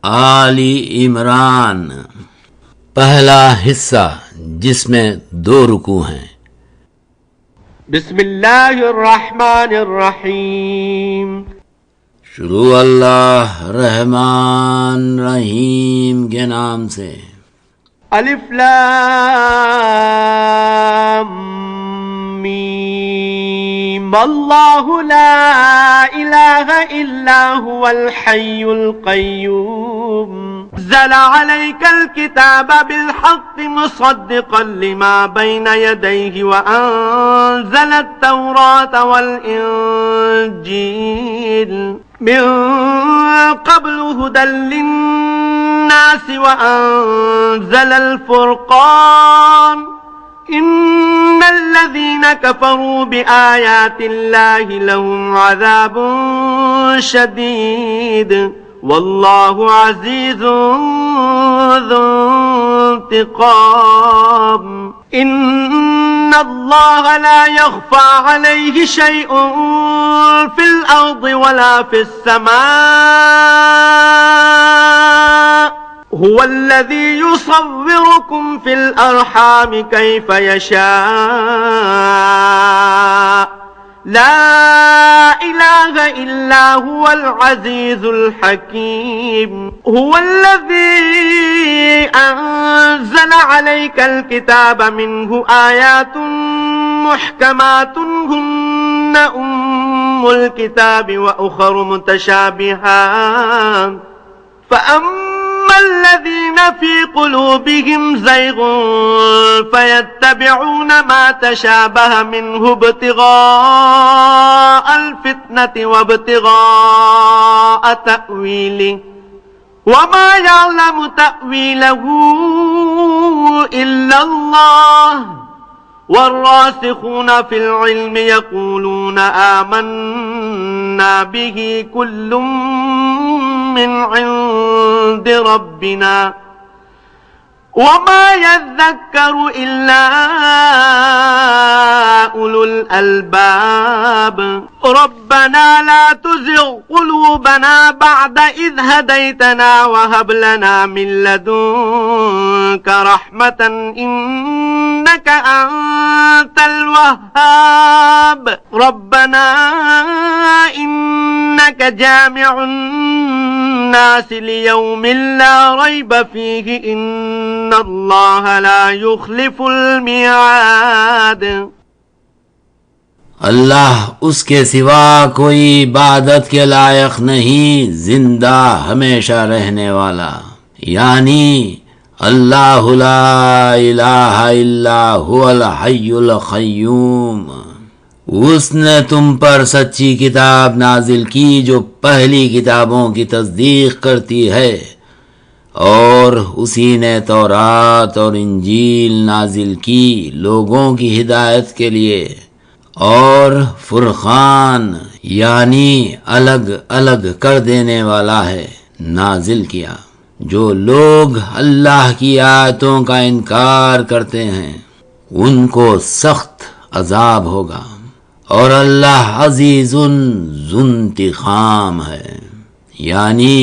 آلی عمران، پہلا حصہ جس میں 2 رکوع ہیں۔ بسم اللہ الرحمن الرحیم۔ شروع اللہ رحمان رحیم کے نام سے۔ الف لام میم، اللہ لا الہ الا هو الحی القیوم، نزل عليك الكتاب بالحق مصدقا لما بين يديه وأنزل التوراة والإنجيل من قبل هدى للناس وأنزل الفرقان، إن الذين كفروا بآيات الله لهم عذاب شديد واللہ عزیز ذو انتقام، ان اللہ لا يخفى علیہ شیء فی الارض ولا فی السماء، هو الذی یصورکم فی الارحام کیف یشاء، لا الہ الا هو العزیز الحکیم، هو الذی انزل علیک الکتاب منہ آیات محکمات ہن ام الکتاب واخر متشابہات، فأما الذين في قلوبهم زيغ فيتبعون ما تشابه منه ابتغاء الفتنة وابتغاء تأويله وما يعلم تأويله إلا الله، والراسخون في العلم يقولون آمنا به كل من عند ربنا وما يذكر إلا أولو الألباب، ربنا لا تزغ قلوبنا بعد إذ هديتنا وهب لنا من لدنك رحمة إنك أنت الوهاب، ربنا إنك جامع الناس ليوم لا ريب فيه إن اللہ لا يخلف الميعاد۔ اللہ اس کے سوا کوئی عبادت کے لائق نہیں، زندہ ہمیشہ رہنے والا، یعنی اللہ لا الہ الا هو الحی القیوم۔ اس نے تم پر سچی کتاب نازل کی جو پہلی کتابوں کی تصدیق کرتی ہے، اور اسی نے تورات اور انجیل نازل کی لوگوں کی ہدایت کے لیے، اور فرقان یعنی الگ الگ کر دینے والا ہے نازل کیا۔ جو لوگ اللہ کی آیتوں کا انکار کرتے ہیں ان کو سخت عذاب ہوگا، اور اللہ عزیز ذو انتقام ہے، یعنی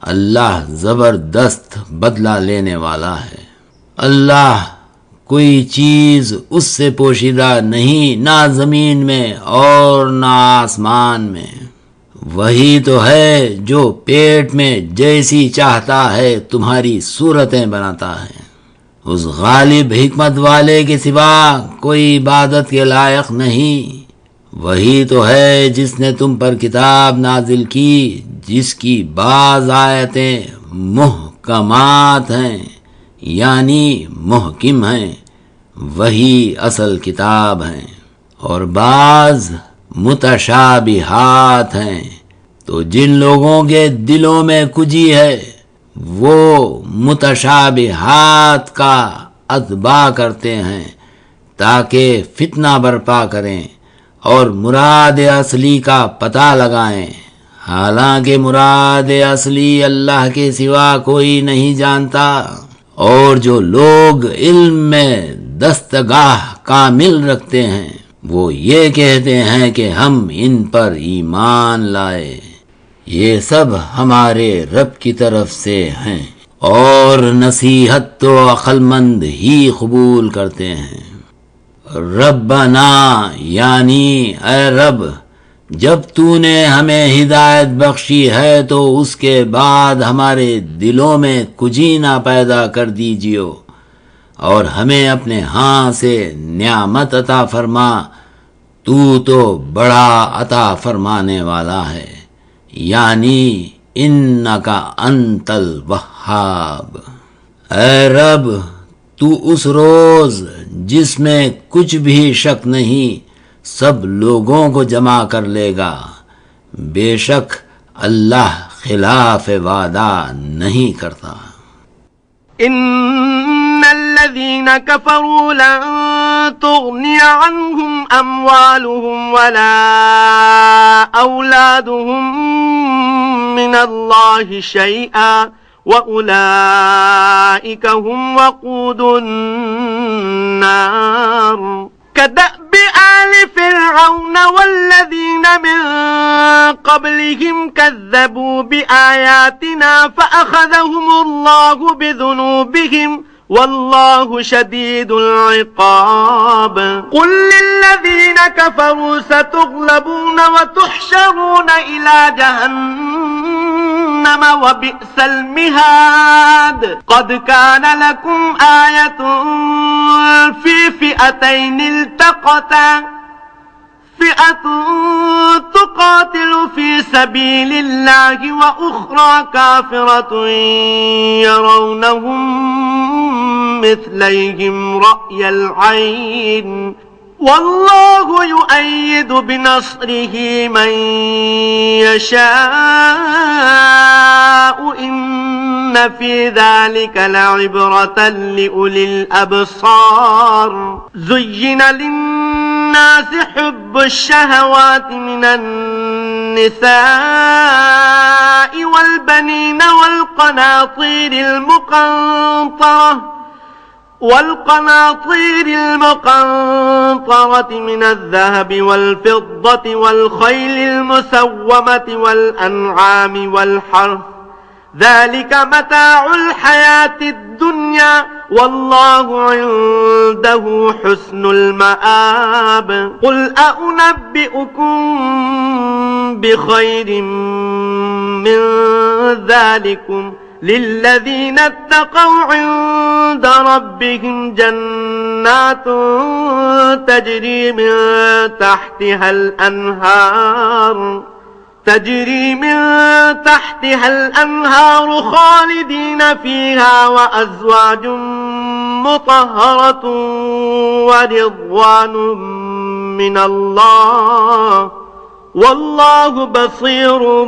اللہ زبردست بدلہ لینے والا ہے۔ اللہ کوئی چیز اس سے پوشیدہ نہیں، نہ زمین میں اور نہ آسمان میں، وہی تو ہے جو پیٹ میں جیسی چاہتا ہے تمہاری صورتیں بناتا ہے، اس غالب حکمت والے کے سوا کوئی عبادت کے لائق نہیں۔ وہی تو ہے جس نے تم پر کتاب نازل کی جس کی بعض آیتیں محکمات ہیں یعنی محکم ہیں، وہی اصل کتاب ہیں، اور بعض متشابہات ہیں۔ تو جن لوگوں کے دلوں میں کجی ہے وہ متشابہات کا اتباع کرتے ہیں تاکہ فتنہ برپا کریں اور مراد اصلی کا پتہ لگائیں، حالانکہ مراد اصلی اللہ کے سوا کوئی نہیں جانتا۔ اور جو لوگ علم میں دستگاہ کامل رکھتے ہیں وہ یہ کہتے ہیں کہ ہم ان پر ایمان لائے، یہ سب ہمارے رب کی طرف سے ہیں، اور نصیحت تو عقل مند ہی قبول کرتے ہیں۔ ربنا یعنی اے رب، جب تو نے ہمیں ہدایت بخشی ہے تو اس کے بعد ہمارے دلوں میں کجینہ پیدا کر دیجیو، اور ہمیں اپنے ہاں سے نعمت عطا فرما، تو بڑا عطا فرمانے والا ہے، یعنی انکا انت الوہاب۔ اے رب، تو اس روز جس میں کچھ بھی شک نہیں سب لوگوں کو جمع کر لے گا، بے شک اللہ خلاف وعدہ نہیں کرتا۔ ان الذين كفروا لن تغني عنهم اموالهم ولا اولادهم من الله شيئا واولئك هم وقود النار كدأب آل فرعون والذين من قبلهم كذبوا بآياتنا فأخذهم الله بذنوبهم والله شديد العقاب قل للذين كفروا ستغلبون وتحشرون إلى جهنم وبئس المهاد قد كان لكم آية في فئتين التقتا فئة تقاتل في سبيل الله وأخرى كافرة يرونهم مثليهم رأي العين والله يؤيد بنصره من يشاء إن في ذلك لعبرة لأولي الأبصار زين للناس حب الشهوات من النساء والبنين والقناطير المقنطرة من الذهب والفضة والخيل المسومة والأنعام والحرث ذلك متاع الحياة الدنيا والله عنده حسن المآب قل أنبئكم بخير من ذلكم للذين اتقوا عند ربهم جنات تجري من تحتها الأنهار خالدين فيها وأزواج مطهرة ورضوان من الله والله بصير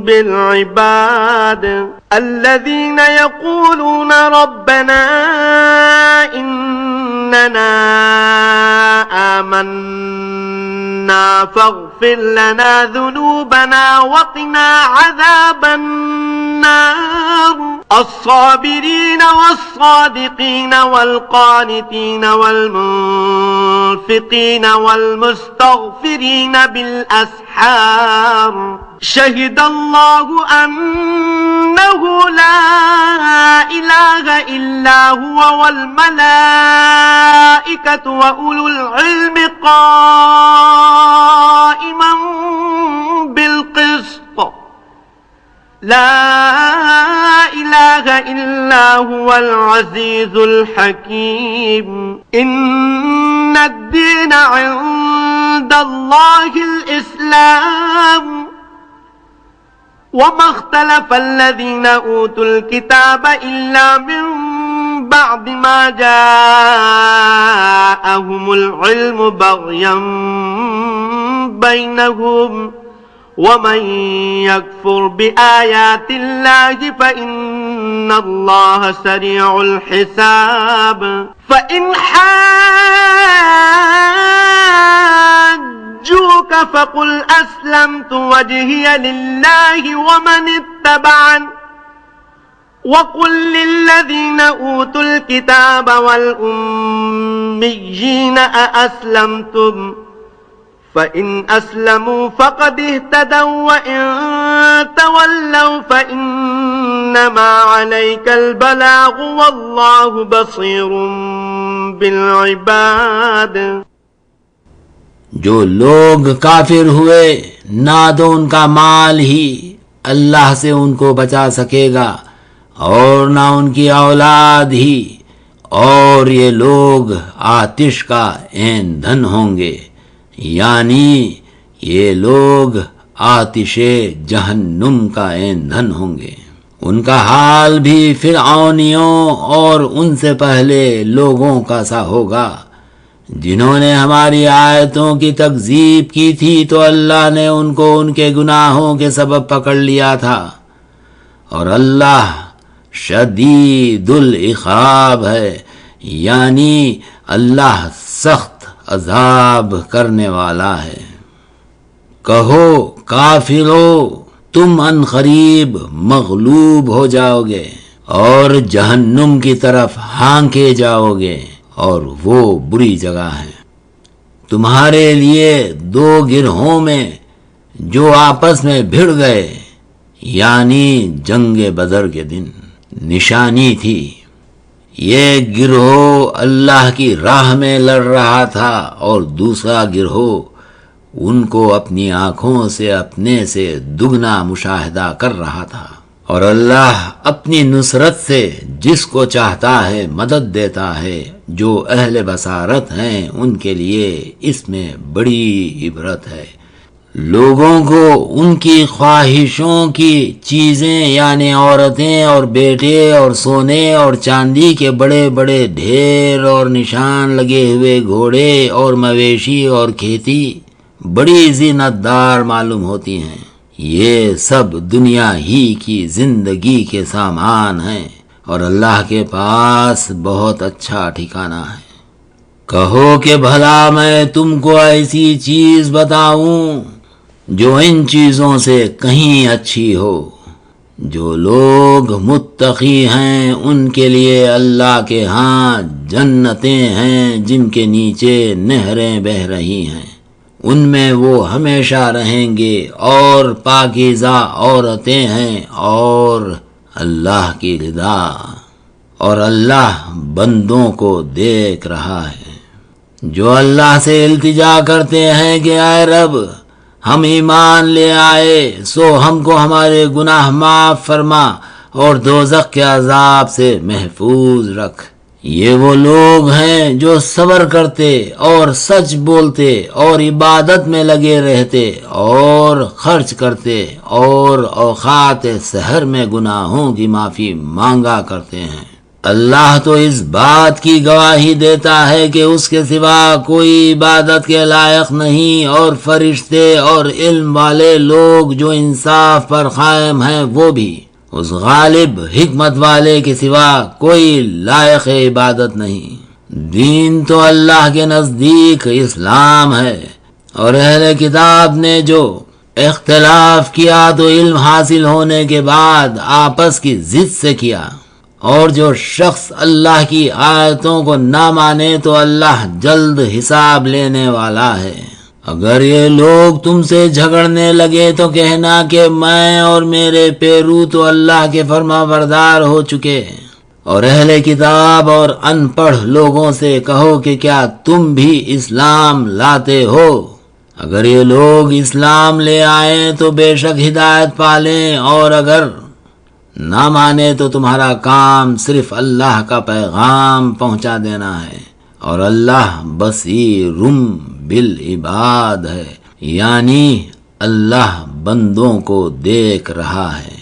بالعباد الذين يقولون ربنا إننا آمنا فاغفر لنا ذنوبنا وقنا عذاب النار الصابرين والصادقين والقانتين والمنفقين والمستغفرين بالأسحار شهد الله أنه لا إله إلا هو والملائكة وأولو العلم قائما بالقسط لا إله إلا هو العزيز الحكيم إن الدين عند الله الإسلام وما اختلف الذين أوتوا الكتاب إلا من بعد ما جاءهم العلم بغيا بينهم ومن يكفر بآيات الله فإن الله سريع الحساب فإن حاجوك فقل أسلمت وجهي لله ومن اتبعن وقل للذين أوتوا الكتاب والأميين أأسلمتم فإن أسلموا فقد اهتدوا وإن تولوا فإنما عليك البلاغ والله بصير بالعباد. جو لوگ کافر ہوئے نہ تو ان کا مال ہی اللہ سے ان کو بچا سکے گا اور نہ ان کی اولاد ہی، اور یہ لوگ آتش کا ایندھن ہوں گے، یعنی یہ لوگ آتش جہنم کا ایندھن ہوں گے. ان کا حال بھی فرعونیوں اور ان سے پہلے لوگوں کا سا ہوگا. جنہوں نے ہماری آیتوں کی تکذیب کی تھی تو اللہ نے ان کو ان کے گناہوں کے سبب پکڑ لیا تھا، اور اللہ شدید العقاب ہے، یعنی اللہ سخت عذاب کرنے والا ہے. کہو کافرو تم ان قریب مغلوب ہو جاؤ گے اور جہنم کی طرف ہانکے جاؤ گے، اور وہ بری جگہ ہے. تمہارے لیے دو گروہوں میں جو آپس میں بھڑ گئے، یعنی جنگ بدر کے دن نشانی تھی. یہ گروہ اللہ کی راہ میں لڑ رہا تھا اور دوسرا گروہ ان کو اپنی آنکھوں سے اپنے سے دگنا مشاہدہ کر رہا تھا. اور اللہ اپنی نصرت سے جس کو چاہتا ہے مدد دیتا ہے. جو اہل بصارت ہیں ان کے لیے اس میں بڑی عبرت ہے. لوگوں کو ان کی خواہشوں کی چیزیں یعنی عورتیں اور بیٹے اور سونے اور چاندی کے بڑے بڑے ڈھیر اور نشان لگے ہوئے گھوڑے اور مویشی اور کھیتی بڑی زینت دار معلوم ہوتی ہیں. یہ سب دنیا ہی کی زندگی کے سامان ہیں اور اللہ کے پاس بہت اچھا ٹھکانہ ہے. کہو کہ بھلا میں تم کو ایسی چیز بتاؤں جو ان چیزوں سے کہیں اچھی ہو. جو لوگ متقی ہیں ان کے لیے اللہ کے ہاں جنتیں ہیں جن کے نیچے نہریں بہہ رہی ہیں، ان میں وہ ہمیشہ رہیں گے، اور پاکیزہ عورتیں ہیں اور اللہ کی رضا، اور اللہ بندوں کو دیکھ رہا ہے. جو اللہ سے التجا کرتے ہیں کہ اے رب ہم ایمان لے آئے سو ہم کو ہمارے گناہ معاف فرما اور دوزخ کے عذاب سے محفوظ رکھ. یہ وہ لوگ ہیں جو صبر کرتے اور سچ بولتے اور عبادت میں لگے رہتے اور خرچ کرتے اور اوقات سحر میں گناہوں کی معافی مانگا کرتے ہیں. اللہ تو اس بات کی گواہی دیتا ہے کہ اس کے سوا کوئی عبادت کے لائق نہیں، اور فرشتے اور علم والے لوگ جو انصاف پر قائم ہیں وہ بھی. اس غالب حکمت والے کے سوا کوئی لائق عبادت نہیں. دین تو اللہ کے نزدیک اسلام ہے، اور اہل کتاب نے جو اختلاف کیا تو علم حاصل ہونے کے بعد آپس کی ضد سے کیا. اور جو شخص اللہ کی آیتوں کو نہ مانے تو اللہ جلد حساب لینے والا ہے. اگر یہ لوگ تم سے جھگڑنے لگے تو کہنا کہ میں اور میرے پیرو تو اللہ کے فرما بردار ہو چکے ہیں. اور اہل کتاب اور ان پڑھ لوگوں سے کہو کہ کیا تم بھی اسلام لاتے ہو. اگر یہ لوگ اسلام لے آئیں تو بے شک ہدایت پالیں، اور اگر نہ مانے تو تمہارا کام صرف اللہ کا پیغام پہنچا دینا ہے. اور اللہ بصیرم بالعباد ہے، یعنی اللہ بندوں کو دیکھ رہا ہے.